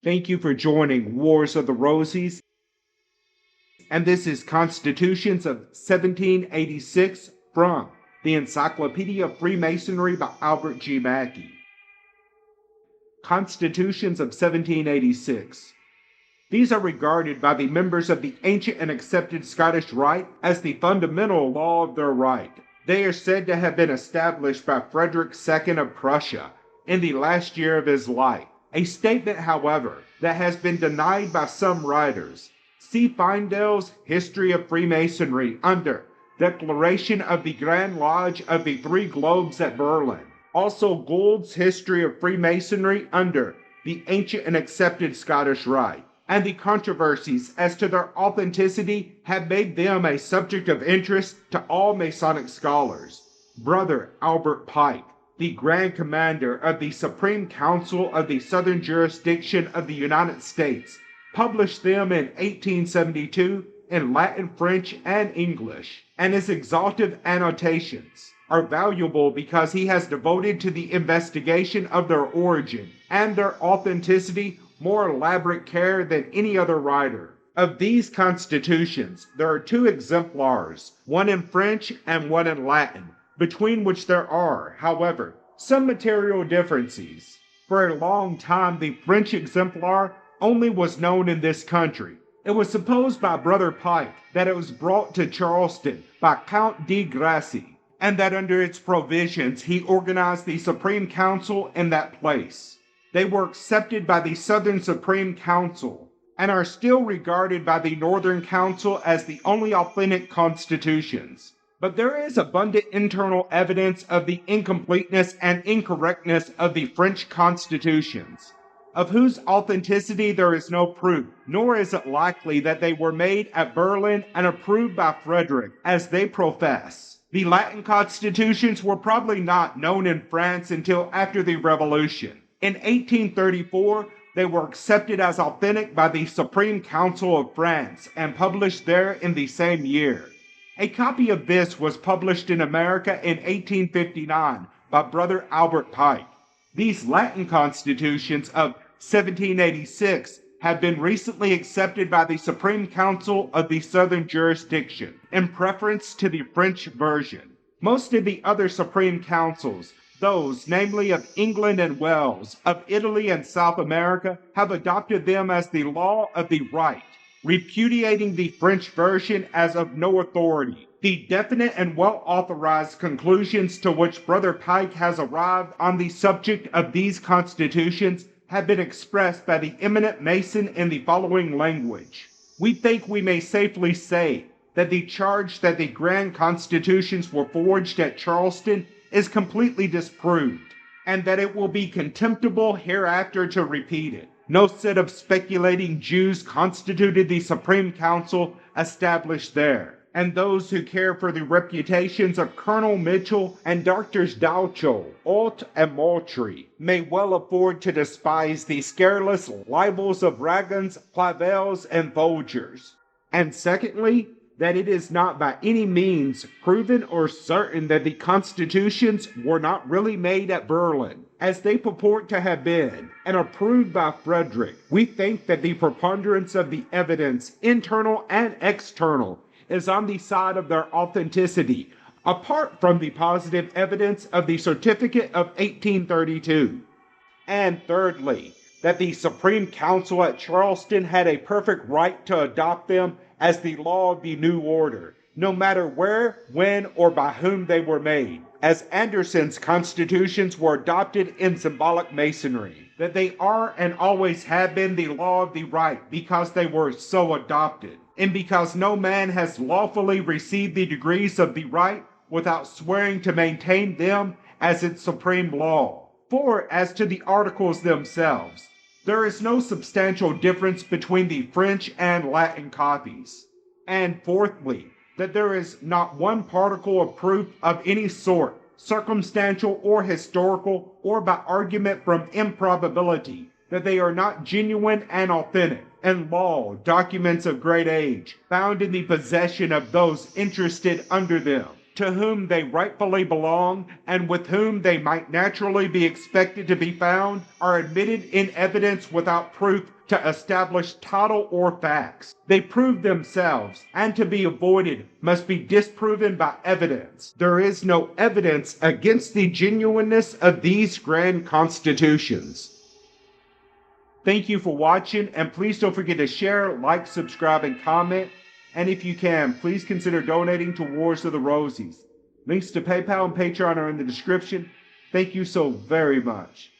Thank you for joining Wars of the Rosies, and this is Constitutions of 1786 from the Encyclopedia of Freemasonry by Albert G. Mackey. Constitutions of 1786. These are regarded by the members of the ancient and accepted Scottish Rite as the fundamental law of their Rite. They are said to have been established by Frederick II of Prussia in the last year of his life. A statement, however, that has been denied by some writers. See Feindel's History of Freemasonry under Declaration of the Grand Lodge of the Three Globes at Berlin. Also Gould's History of Freemasonry under the Ancient and Accepted Scottish Rite. And the controversies as to their authenticity have made them a subject of interest to all Masonic scholars. Brother Albert Pike, the Grand Commander of the Supreme Council of the Southern Jurisdiction of the United States, published them in 1872 in Latin, French, and English, and his exhaustive annotations are valuable because he has devoted to the investigation of their origin and their authenticity more elaborate care than any other writer. Of these constitutions, there are two exemplars, one in French and one in Latin, between which there are, however, some material differences. For a long time, the French exemplar only was known in this country. It was supposed by Brother Pike that it was brought to Charleston by Count de Gracie, and that under its provisions he organized the Supreme Council in that place. They were accepted by the Southern Supreme Council and are still regarded by the Northern Council as the only authentic constitutions. But there is abundant internal evidence of the incompleteness and incorrectness of the French constitutions, of whose authenticity there is no proof, nor is it likely that they were made at Berlin and approved by Frederick, as they profess. The Latin constitutions were probably not known in France until after the Revolution. In 1834, they were accepted as authentic by the Supreme Council of France and published there in the same year. A copy of this was published in America in 1859 by Brother Albert Pike. These Latin constitutions of 1786 have been recently accepted by the Supreme Council of the Southern Jurisdiction in preference to the French version. Most of the other Supreme Councils, those namely of England and Wales, of Italy and South America, have adopted them as the law of the Rite, repudiating the French version as of no authority. The definite and well-authorized conclusions to which Brother Pike has arrived on the subject of these constitutions have been expressed by the eminent Mason in the following language. We think we may safely say that the charge that the Grand Constitutions were forged at Charleston is completely disproved, and that it will be contemptible hereafter to repeat it. No set of speculating Jews constituted the Supreme Council established there, and those who care for the reputations of Colonel Mitchell and Doctors Doucho, Alt, and Moultrie may well afford to despise the scurrilous libels of Ragans, Clavels, and Folgers. And secondly, that it is not by any means proven or certain that the constitutions were not really made at Berlin, as they purport to have been, and approved by Frederick. We think that the preponderance of the evidence, internal and external, is on the side of their authenticity, apart from the positive evidence of the certificate of 1832. And thirdly, that the Supreme Council at Charleston had a perfect right to adopt them as the law of the new order, no matter where, when, or by whom they were made, as Anderson's constitutions were adopted in symbolic masonry, that they are and always have been the law of the Rite because they were so adopted, and because no man has lawfully received the degrees of the Rite without swearing to maintain them as its supreme law. For as to the articles themselves, there is no substantial difference between the French and Latin copies. And fourthly, that there is not one particle of proof of any sort, circumstantial or historical, or by argument from improbability, that they are not genuine and authentic, and law documents of great age, found in the possession of those interested under them, to whom they rightfully belong, and with whom they might naturally be expected to be found, are admitted in evidence without proof to establish title or facts. They prove themselves, and to be avoided must be disproven by evidence. There is no evidence against the genuineness of these grand constitutions. Thank you for watching, and please don't forget to share, like, subscribe, and comment. And if you can, please consider donating to Wars of the Rosies. Links to PayPal and Patreon are in the description. Thank you so very much.